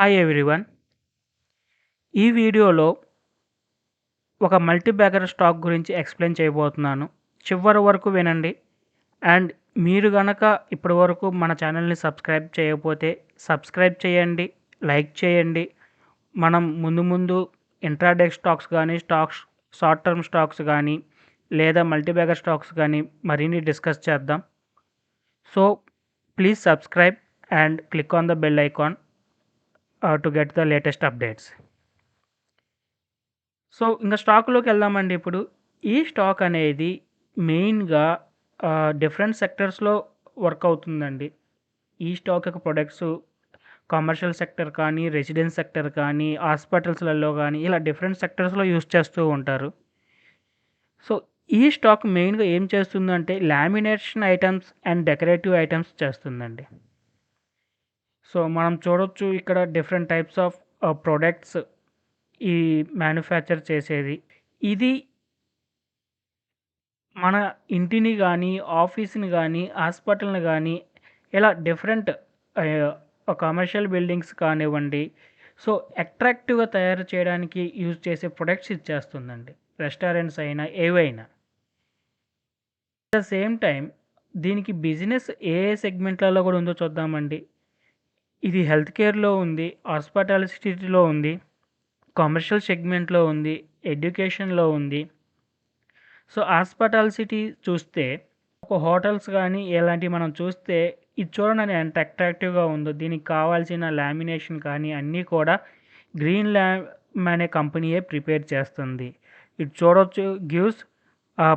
Hi everyone. ఈ వీడియోలో ఒక మల్టీబ్యాగర్ స్టాక్ గురించి ఎక్స్ప్లెయిన్ చేయబోతున్నాను. చివరి వరకు వినండి. అండ్ మీరు గనక ఇప్పటి వరకు మన ఛానల్ని సబ్స్క్రైబ్ చేయకపోతే సబ్స్క్రైబ్ చేయండి, లైక్ చేయండి. మనం ముందు ముందు ఇంట్రాడే స్టాక్స్ కానీ షార్ట్ టర్మ్ స్టాక్స్ కానీ లేదా మల్టీబ్యాగర్ స్టాక్స్ కానీ మరిన్ని డిస్కస్ చేద్దాం. So please subscribe and click on the bell icon to get the latest updates. So ఇంకా స్టాక్లోకి వెళ్దామండి. ఇప్పుడు ఈ స్టాక్ అనేది మెయిన్గా డిఫరెంట్ సెక్టర్స్లో వర్క్ అవుతుందండి. ఈ స్టాక్ యొక్క ప్రొడక్ట్స్ కమర్షియల్ సెక్టర్ కానీ, రెసిడెన్స్ సెక్టర్ కానీ, హాస్పిటల్స్లలో కానీ ఇలా డిఫరెంట్ సెక్టర్స్లో యూస్ చేస్తూ ఉంటారు. సో ఈ స్టాక్ మెయిన్గా ఏం చేస్తుందంటే lamination items and decorative items చేస్తుందండి. సో మనం చూడొచ్చు ఇక్కడ డిఫరెంట్ టైప్స్ ఆఫ్ ప్రొడక్ట్స్ ఈ మ్యానుఫ్యాక్చర్ చేసేది. ఇది మన ఇంటిని కానీ, ఆఫీస్‌ని కానీ, హాస్పిటల్‌ని కానీ ఇలా డిఫరెంట్ కమర్షియల్ బిల్డింగ్స్ కానివ్వండి, సో అట్రాక్టివ్‌గా తయారు చేయడానికి యూజ్ చేసే ప్రొడక్ట్స్ ఇచ్చేస్తుందండి. రెస్టారెంట్స్ అయినా, ఏవైనా. అట్ ద సేమ్ టైమ్ దీనికి బిజినెస్ ఏ ఏ సెగ్మెంట్‌లలో కూడా ఉందో చూద్దామండి. ఇది హెల్త్ కేర్‌లో ఉంది, హాస్పిటాలిటీలో ఉంది, కమర్షియల్ సెగ్మెంట్‌లో ఉంది, ఎడ్యుకేషన్‌లో ఉంది. సో హాస్పిటాలిటీ చూస్తే ఒక హోటల్స్ కానీ ఇలాంటివి మనం చూస్తే ఇది చూడండి ఎంత అట్రాక్టివ్గా ఉందో. దీనికి కావాల్సిన లామినేషన్ కానీ అన్నీ కూడా గ్రీన్ ల్యామ్ అనే కంపెనీయే ప్రిపేర్ చేస్తుంది. ఇది చూడొచ్చు gives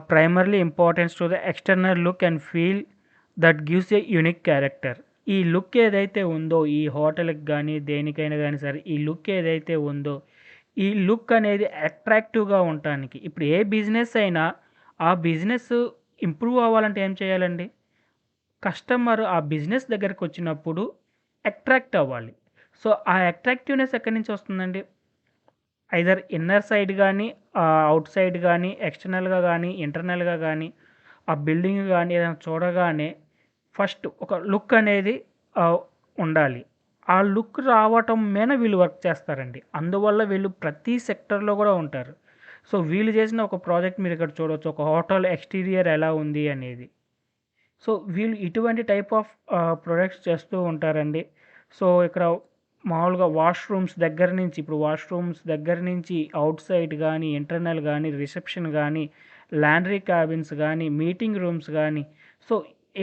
primarily importance to the external look and feel that gives a unique character. ఈ లుక్ ఏదైతే ఉందో ఈ హోటల్కి కానీ దేనికైనా కానీ సరే ఈ లుక్ ఏదైతే ఉందో ఈ లుక్ అనేది అట్రాక్టివ్గా ఉండటానికి ఇప్పుడు ఏ బిజినెస్ అయినా ఆ బిజినెస్ ఇంప్రూవ్ అవ్వాలంటే ఏం చేయాలండి? కస్టమర్ ఆ బిజినెస్ దగ్గరికి వచ్చినప్పుడు అట్రాక్ట్ అవ్వాలి. సో ఆ అట్రాక్టివ్నెస్ ఎక్కడి నుంచి వస్తుందండి? ఐదర్ ఇన్నర్ సైడ్ కానీ, అవుట్ సైడ్ కానీ, ఎక్స్టర్నల్గా కానీ, ఇంటర్నల్గా కానీ, ఆ బిల్డింగ్ కానీ ఏదైనా చూడగానే ఫస్ట్ ఒక లుక్ అనేది ఉండాలి. ఆ లుక్ రావటం మీద వీళ్ళు వర్క్ చేస్తారండి. అందువల్ల వీళ్ళు ప్రతి సెక్టర్లో కూడా ఉంటారు. సో వీళ్ళు చేసిన ఒక ప్రాజెక్ట్ మీరు ఇక్కడ చూడవచ్చు. ఒక హోటల్ ఎక్స్టీరియర్ ఎలా ఉంది అనేది. సో వీళ్ళు ఇటువంటి టైప్ ఆఫ్ ప్రొడక్ట్స్ చేస్తూ ఉంటారండి. సో ఇక్కడ మామూలుగా వాష్రూమ్స్ దగ్గర నుంచి ఇప్పుడు వాష్రూమ్స్ దగ్గర నుంచి అవుట్ సైడ్ కానీ, ఇంటర్నల్ కానీ, రిసెప్షన్ కానీ, లాండ్రీ క్యాబిన్స్ కానీ, మీటింగ్ రూమ్స్ కానీ, సో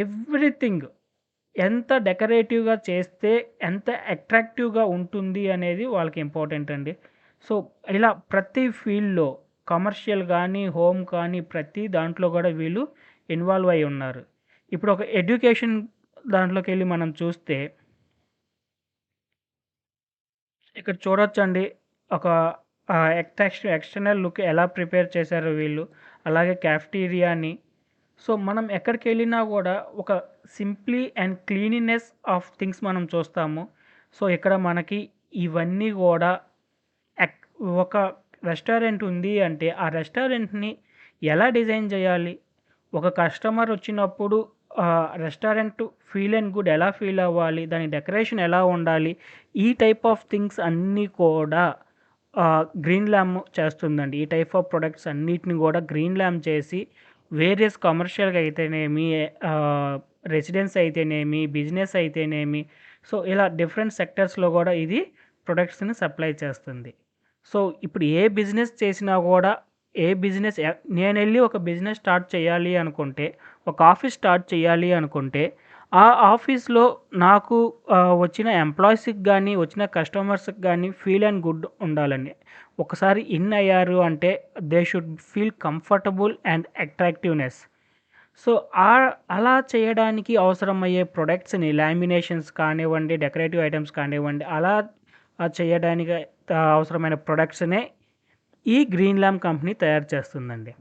ఎవ్రీథింగ్ ఎంత డెకరేటివ్గా చేస్తే ఎంత అట్రాక్టివ్గా ఉంటుంది అనేది వాళ్ళకి ఇంపార్టెంట్ అండి. సో ఇలా ప్రతి ఫీల్డ్లో కమర్షియల్ కానీ, హోమ్ కానీ ప్రతి దాంట్లో కూడా వీళ్ళు ఇన్వాల్వ్ అయి ఉన్నారు. ఇప్పుడు ఒక ఎడ్యుకేషన్ దాంట్లోకి వెళ్ళి మనం చూస్తే ఇక్కడ చూడొచ్చండి ఒక ఎక్స్టర్నల్ లుక్ ఎలా ప్రిపేర్ చేశారో వీళ్ళు. అలాగే క్యాఫ్టీరియాని. సో మనం ఎక్కడికి వెళ్ళినా కూడా ఒక simply and cleanliness of things మనం చూస్తాము. సో ఇక్కడ మనకి ఇవన్నీ కూడా ఒక రెస్టారెంట్ ఉంది అంటే ఆ రెస్టారెంట్ని ఎలా డిజైన్ చేయాలి, ఒక కస్టమర్ వచ్చినప్పుడు రెస్టారెంట్ ఫీల్ అండ్ గుడ్ ఎలా ఫీల్ అవ్వాలి, దాని డెకరేషన్ ఎలా ఉండాలి, ఈ టైప్ ఆఫ్ థింగ్స్ అన్నీ కూడా గ్రీన్ ల్యామ్ చేస్తుందండి. ఈ టైప్ ఆఫ్ ప్రొడక్ట్స్ అన్నిటిని కూడా గ్రీన్ ల్యామ్ చేసి వేరియస్ కమర్షియల్గా అయితేనేమి, రెసిడెన్స్ అయితేనేమి, బిజినెస్ అయితేనేమి, సో ఇలా డిఫరెంట్ సెక్టర్స్లో కూడా ఇది ప్రొడక్ట్స్ని సప్లై చేస్తుంది. సో ఇప్పుడు ఏ బిజినెస్ చేసినా కూడా నేను వెళ్ళి ఒక బిజినెస్ స్టార్ట్ చేయాలి అనుకుంటే, ఒక ఆఫీస్ స్టార్ట్ చేయాలి అనుకుంటే ఆ ఆఫీస్లో నాకు వచ్చిన ఎంప్లాయీస్కి కానీ, వచ్చిన కస్టమర్స్కి కానీ ఫీల్ అండ్ గుడ్ ఉండాలండి. ఒకసారి ఇన్ అయ్యారు అంటే they should feel comfortable and attractiveness. So అలా చేయడానికి అవసరమయ్యే ప్రొడక్ట్స్ని లామినేషన్స్ కానివ్వండి, డెకరేటివ్ ఐటమ్స్ కానివ్వండి, అలా చేయడానికి అవసరమైన ప్రొడక్ట్స్నే ఈ గ్రీన్ ల్యామ్ కంపెనీ తయారు చేస్తుందండి.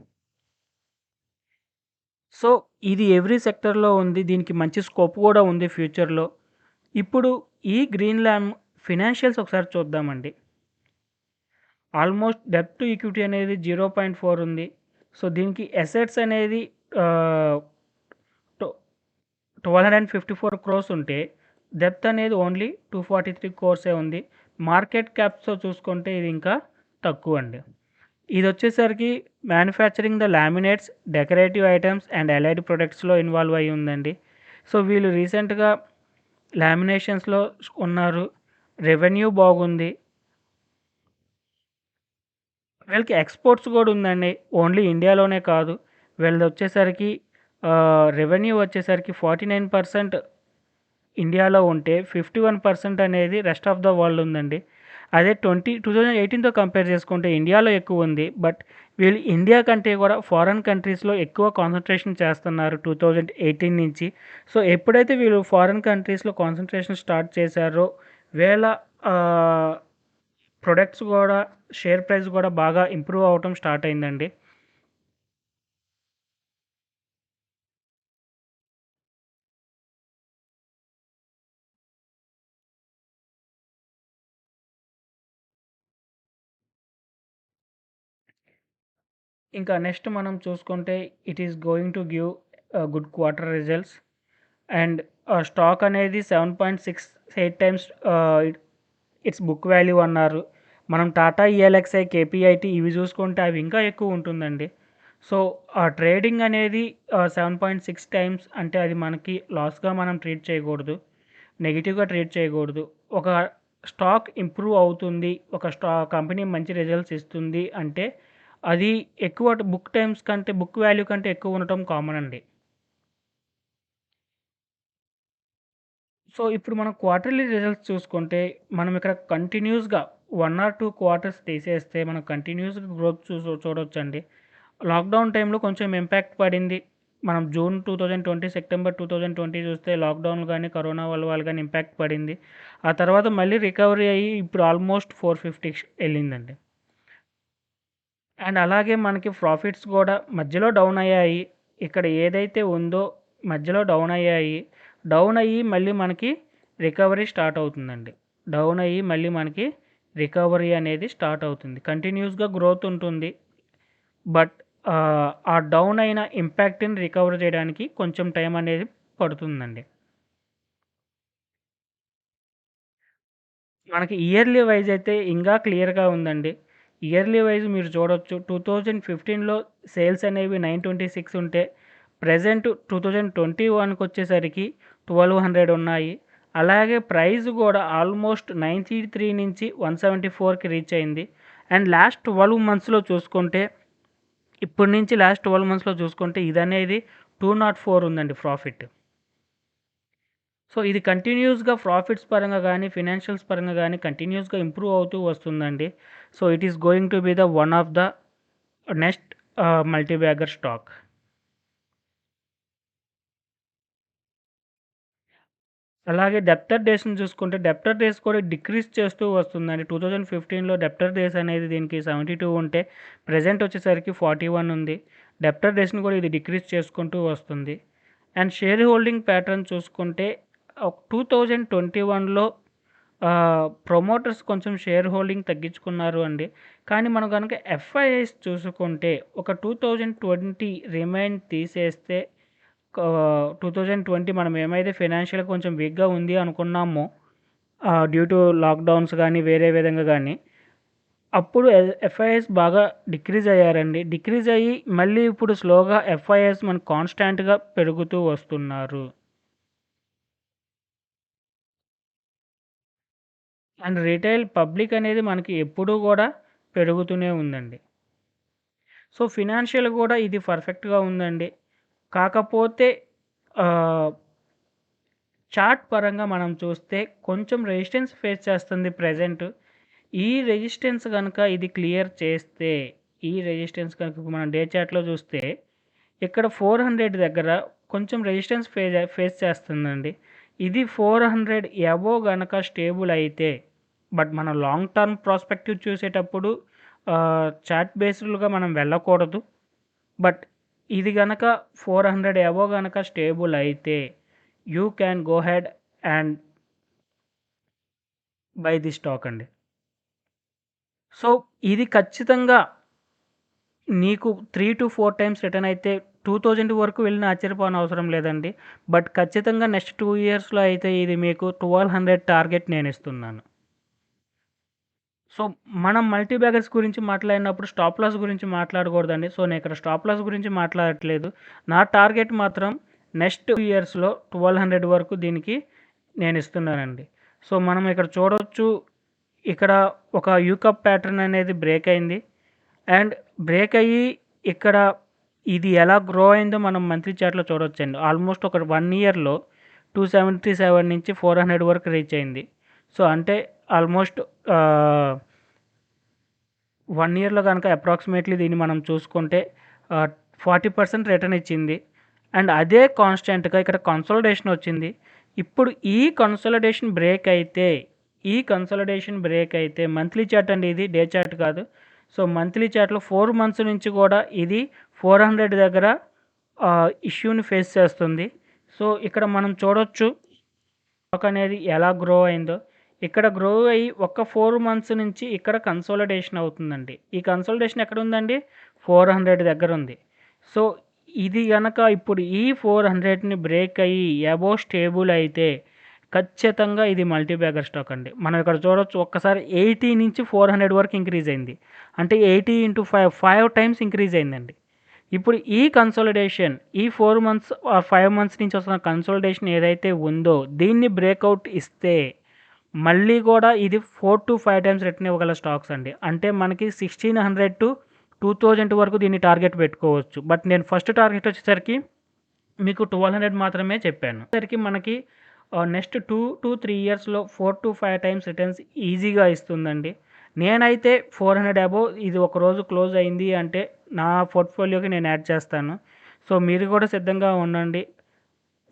సో ఇది ఎవ్రీ సెక్టర్లో ఉంది. దీనికి మంచి స్కోప్ కూడా ఉంది ఫ్యూచర్లో. ఇప్పుడు ఈ గ్రీన్ ల్యామ్ ఫినాన్షియల్స్ ఒకసారి చూద్దామండి. ఆల్మోస్ట్ డెబ్ట్ టు ఈక్విటీ అనేది 0.4 ఉంది. సో దీనికి అసెట్స్ అనేది 1254 crores ఉంటే డెప్త్ అనేది ఓన్లీ 243 crores ఉంది. మార్కెట్ క్యాప్స్‌తో చూసుకుంటే ఇది ఇంకా తక్కువండి. ఇదొచ్చేసరికి manufacturing the laminates, decorative items and allied ప్రొడక్ట్స్‌లో ఇన్వాల్వ్ అయ్యి ఉందండి. సో, వీళ్ళు రీసెంట్‌గా లామినేషన్స్‌లో ఉన్నారు. రెవెన్యూ బాగుంది. వీళ్ళకి ఎక్స్‌పోర్ట్స్ గూడా ఉందండి. ఓన్లీ ఇండియాలోనే కాదు. వీళ్ళదొచ్చేసరికి రెవెన్యూ వచ్చేసరికి 49% ఇండియాలో ఉంటే 51% అనేది రెస్ట్ ఆఫ్ ద వరల్డ్ ఉందండి. అదే 2018తో కంపేర్ చేసుకుంటే ఇండియాలో ఎక్కువ ఉంది. బట్ వీళ్ళు ఇండియా కంటే కూడా ఫారెన్ కంట్రీస్‌లో ఎక్కువ కాన్సంట్రేషన్ చేస్తున్నారు 2018 నుంచి. సో, ఎప్పుడైతే వీళ్ళు ఫారెన్ కంట్రీస్‌లో కాన్సంట్రేషన్ స్టార్ట్ చేశారో వీళ్ళ ఆహ్, ప్రొడక్ట్స్ గూడా షేర్ ప్రైస్ గూడా బాగా ఇంప్రూవ్ అవ్వటం స్టార్ట్ అయిందండి. ఇంకా నెక్స్ట్ మనం చూసుకుంటే it is going to give good quarter results. And stock అనేది 7.68 టైమ్స్ ఇట్స్ బుక్ వాల్యూ అన్నారు. మనం టాటా ఈఎల్ఎక్స్ఐ, కేపీఐటీ ఇవి చూసుకుంటే అవి ఇంకా ఎక్కువ ఉంటుందండి. సో, ఆ ట్రేడింగ్ అనేది 7.6 టైమ్స్ అంటే అది మనకి లాస్‌గా మనం ట్రీట్ చేయకూడదు. నెగెటివ్‌గా ట్రీట్ చేయకూడదు. ఒక స్టాక్ ఇంప్రూవ్ అవుతుంది. ఒక కంపెనీ మంచి రిజల్ట్స్ ఇస్తుంది అంటే అది ఎక్కువ బుక్ టైమ్స్ కంటే బుక్ వాల్యూ కంటే ఎక్కువ ఉండటం కామన్ అండి. సో, ఇప్పుడు మనం క్వార్టర్లీ రిజల్ట్స్ చూసుకుంటే, మనం ఇక్కడ కంటిన్యూస్‌గా 1 ఆర్ 2 క్వార్టర్స్ తీసేస్తే మనం కంటిన్యూస్‌గా గ్రోత్ చూడొచ్చండి. లాక్‌డౌన్ టైంలో కొంచెం ఇంపాక్ట్ పడింది. మనం జూన్ 2020, సెప్టెంబర్ 2020 చూస్తే లాక్‌డౌన్‌లు గాని, కరోనా వల్ల గాని ఇంపాక్ట్ పడింది. ఆ తర్వాత మళ్ళీ రికవరీ అయ్యి ఇప్పుడు ఆల్మోస్ట్ 450 ఎళ్ళిందండి. అండ్ అలాగే మనకి ప్రాఫిట్స్ గూడా మధ్యలో డౌన్ అయ్యాయి. ఇక్కడ ఏదైతే ఉందో మధ్యలో డౌన్ అయ్యాయి. డౌన్ అయ్యి మళ్ళీ మనకి రికవరీ స్టార్ట్ అవుతుందండి. డౌన్ అయ్యి మళ్ళీ మనకి రికవరీ అనేది స్టార్ట్ అవుతుంది. కంటిన్యూస్‌గా గ్రోత్ ఉంటుంది. బట్ ఆ డౌన్ అయిన ఇంపాక్ట్‌ని రికవర్ చేయడానికి కొంచెం టైం అనేది పడుతుందండి. మనకి ఇయర్లీ వైస్ అయితే ఇంకా క్లియర్‌గా ఉందండి. ఇయర్లీ వైస్ మీరు చూడొచ్చు 2015లో సేల్స్ అనేవి 926 ఉంటే ప్రెజెంట్ 2021కొచ్చేసరికి 1200 ఉన్నాయి. అలాగే ప్రైస్ గూడా ఆల్మోస్ట్ 93 నుంచి 174కి రీచ్ అయింది. అండ్ లాస్ట్ 12 మంత్స్‌లో చూసుకుంటే ఇప్పటి నుంచి లాస్ట్ 12 మంత్స్‌లో చూసుకుంటే ఇదనేది 204 ఉందండి ప్రాఫిట్. సో, ఇది కంటిన్యూస్‌గా ప్రాఫిట్స్ పరంగా గానీ, ఫినాన్షియల్స్ పరంగా గానీ కంటిన్యూస్‌గా ఇంప్రూవ్ అవుతూ వస్తుందండి. So, it is going to be the one of the next multibagger stock. అలాగే డెబ్టర్ డేస్‌ని చూసుకుంటే డెబ్టర్ డేస్ కూడా డిక్రీజ్ చేస్తూ వస్తుందండి. 2015లో డెబ్టర్ డేస్ అనేది దీనికి 72 ఉంటే ప్రెజెంట్ వచ్చేసరికి 41 ఉంది. డెబ్టర్ డేస్‌ని కూడా ఇది డిక్రీజ్ చేసుకుంటూ వస్తుంది. అండ్ షేర్ హోల్డింగ్ ప్యాటర్న్ చూసుకుంటే 2021లో ప్రమోటర్స్ కొంచెం షేర్ హోల్డింగ్ తగ్గించుకున్నారు అండి. కానీ మనం గనుక ఎఫ్ఐఐస్ చూసుకుంటే ఒక 2020 రిమైండ్ తీసేస్తే 2020 మనం ఏమైతే ఫైనాన్షియల్‌గా కొంచెం వీక్‌గా ఉంది అనుకున్నామో డ్యూ టు లాక్‌డౌన్స్ గానీ, వేరే విధంగా గానీ, అప్పుడు ఎఫ్ఐఐస్ బాగా డిక్రీజ్ అయ్యారండి. డిక్రీజ్ అయ్యి మళ్ళీ ఇప్పుడు స్లోగా ఎఫ్ఐఐస్ మనకు కాన్‌స్టాంట్‌గా పెరుగుతూ వస్తున్నారు. అండ్ రిటైల్ పబ్లిక్ అనేది మనకి ఎప్పుడూ గూడా పెరుగుతూనే ఉందండి. సో, ఫినాన్షియల్ గూడా ఇది పర్ఫెక్ట్‌గా ఉందండి. కాకపోతే ఆహ్, చార్ట్ పరంగా మనం చూస్తే కొంచెం రెసిస్టెన్స్ ఫేస్ చేస్తుంది ప్రెజెంట్. ఈ రెసిస్టెన్స్ గనక ఇది క్లియర్ చేస్తే, ఈ రెసిస్టెన్స్ కనుక మనం డే చార్ట్‌లో చూస్తే, ఇక్కడ 400 దగ్గర కొంచెం రెసిస్టెన్స్ ఫేస్ చేస్తుందండి. ఇది 400 అబోవ్ గనక స్టేబుల్ అయితే, బట్ మనం లాంగ్ టర్మ్ ప్రాస్పెక్టివ్ చూసేటప్పుడు చార్ట్ బేస్డ్‌గా మనం వెళ్ళకూడదు. బట్ ఇది గనక 400 అబోవ్ గనక స్టేబుల్ అయితే, you can go head and by the stock అండి. సో, ఇది ఖచ్చితంగా నీకు 3-4 టైమ్స్ రిటర్న్ అయితే 2000 వరకు వెళ్ళినా ఆశ్చర్యపోనవసరం లేదండి. బట్ ఖచ్చితంగా నెక్స్ట్ 2 ఇయర్స్‌లో అయితే ఇది మీకు 1200 టార్గెట్ నేనిస్తున్నాను. సో, మనం మల్టీ బ్యాగర్స్ గురించి మాట్లాడినప్పుడు స్టాప్ లాస్ గురించి మాట్లాడకూడదండి. సో, నేను ఇక్కడ స్టాప్ లాస్ గురించి మాట్లాడట్లేదు. నా టార్గెట్ మాత్రం నెక్స్ట్ 2 ఇయర్స్‌లో 1200 వరకు దీనికి నేను ఇస్తున్నానండి. సో, మనం ఇక్కడ చూడొచ్చు. ఇక్కడ ఒక యూ కప్ ప్యాటర్న్ అనేది బ్రేక్ అయింది. అండ్ బ్రేక్ అయ్యి ఇక్కడ ఇది ఎలా గ్రో అయిందో మనం మంత్లీ చార్ట్‌లో చూడొచ్చండి. ఆల్మోస్ట్ ఒక 1 ఇయర్‌లో 277 నుంచి 400 వరకు రీచ్ అయింది. సో, అంటే ఆల్మోస్ట్ 1 ఇయర్‌లో గనక అప్రాక్సిమేట్‌లీ దీన్ని మనం చూసుకుంటే 40% రిటర్న్ ఇచ్చింది. అండ్ అదే కాన్స్టెంట్‌గా ఇక్కడ కన్సాలిడేషన్ వచ్చింది. ఇప్పుడు ఈ కన్సాలిడేషన్ బ్రేక్ అయితే మంత్లీ చార్ట్ అండి, ఇది డే చార్ట్ కాదు. సో, మంత్లీ చార్ట్‌లో 4 మంత్స్ నుంచి కూడా ఇది 400 దగ్గర ఇష్యూని ఫేస్ చేస్తుంది. సో, ఇక్కడ మనం చూడొచ్చు స్టాక్ అనేది ఎలా గ్రో అయిందో. ఇక్కడ గ్రో అయ్యి ఒక 4 మంత్స్ నుంచి ఇక్కడ కన్సాలిడేషన్ అవుతుందండి. ఈ కన్సాలిడేషన్ ఎక్కడుందండి? 400 దగ్గరుంది. సో, ఇది గనక ఇప్పుడు ఈ 400ని బ్రేక్ అయ్యి అబోవ్ స్టేబుల్ అయితే ఖచ్చితంగా ఇది మల్టీ బ్యాగర్ స్టాక్ అండి. మనం ఇక్కడ చూడొచ్చు, ఒక్కసారి 80 నుంచి 400 వరకు ఇంక్రీజ్ అయింది. అంటే 80 ఇంటూ 5 టైమ్స్ ఇంక్రీజ్ అయిందండి. ఇప్పుడు ఈ కన్సాలిడేషన్ ఈ 4 మంత్స్ 5 మంత్స్ నుంచి వస్తున్న కన్సాలిడేషన్ ఏదైతే ఉందో దీన్ని బ్రేక్అవుట్ ఇస్తే మళ్ళీ కూడా ఇది 4-5 టైమ్స్ రిటర్న్ ఇవ్వగల స్టాక్స్ అండి. అంటే మనకి 1600-2000 వరకు దీన్ని టార్గెట్ పెట్టుకోవచ్చు. బట్ నేను ఫస్ట్ టార్గెట్ వచ్చేసరికి మీకు 1200 మాత్రమే చెప్పాను. సరికి మనకి నెక్స్ట్ 2-3 ఇయర్స్‌లో 4-5 టైమ్స్ రిటర్న్స్ ఈజీగా ఇస్తుందండి. నేనైతే 400 అబోవ్ ఇది ఒకరోజు క్లోజ్ అయింది అంటే నా పోర్ట్ఫోలియోకి నేను యాడ్ చేస్తాను. సో, మీరు కూడా సిద్ధంగా ఉండండి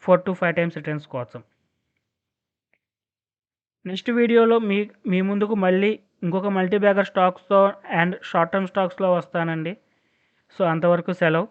4-5 టైమ్స్ రిటర్న్స్ కోసం. నెక్స్ట్ వీడియోలో మీ ముందుకు మళ్ళీ ఇంకొక మల్టీ బ్యాగర్ స్టాక్స్‌తో అండ్ షార్ట్ టర్మ్ స్టాక్స్‌లో వస్తానండి. సో, అంతవరకు సెలవు.